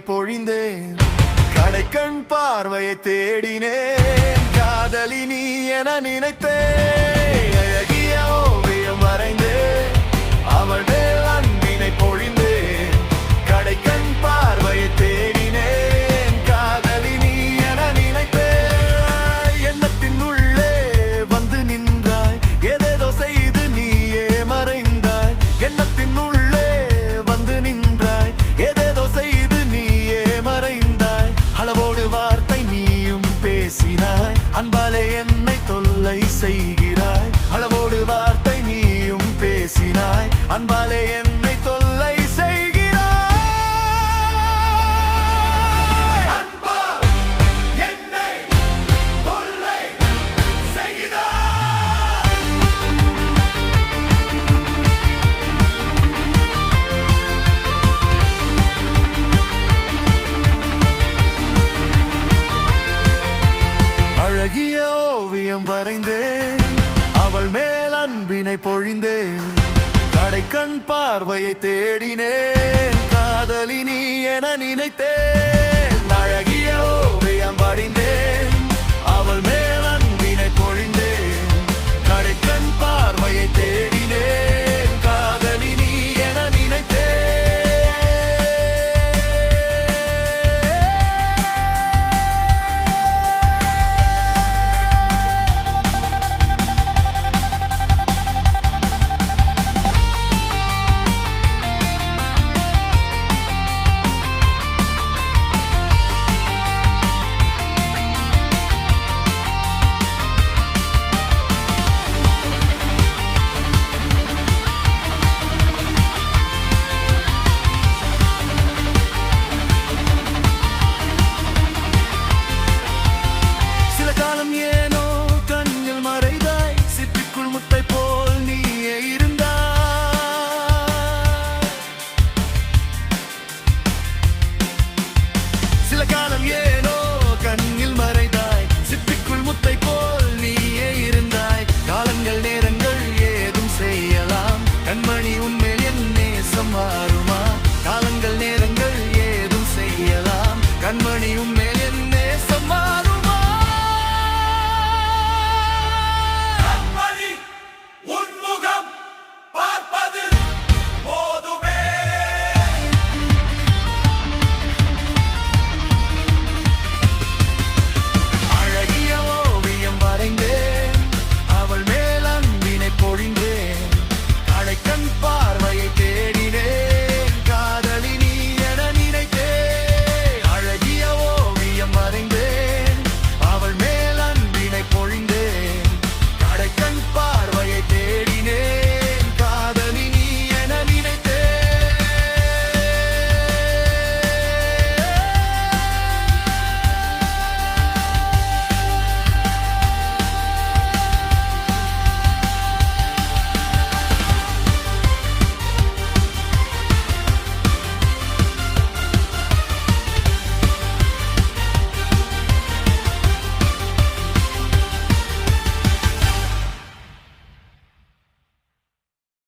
பொழிந்தேன். கடைக்கண் பார்வையை தேடினேன், காதலி நீ என நினைத்தேன். அழகிய ஓவியம் வரைந்தேன், அவள் மேல் அன்பினை பொழிந்தேன். கடைக்கண் பார்வையை தேடினேன், காதலி நீ என நினைத்தேன். எண்ணத்தின் உள்ளே வந்து நின்றாய், ஏதேதோ செய்து நீயே மறைந்தாய். எண்ணத்தின் உள்ளே வந்து நின்றாய், ஏதேதோ செய்து நீயே மறைந்தாய். அளவோடு வார்த்தை நீயும் பேசினாய், அன்பாலே என்னை தொல்லை செய்கிறாய். அளவோடு வார்த்தை நீயும் பேசினாய், அன்பாலே என்னை தொல்லை செய்கிறாய். அன்பால் என்னை தொல்லை செய்கிறாய். அழகிய ஓவியம் வரைந்தேன், அவள் மேல் அன்பினை பொழிந்தேன். கடைக்கண் பார்வையை தேடினேன், காதலி நீ என நினைத்தேன். அழகிய ஓவியம் வரைந்தேன், அவள்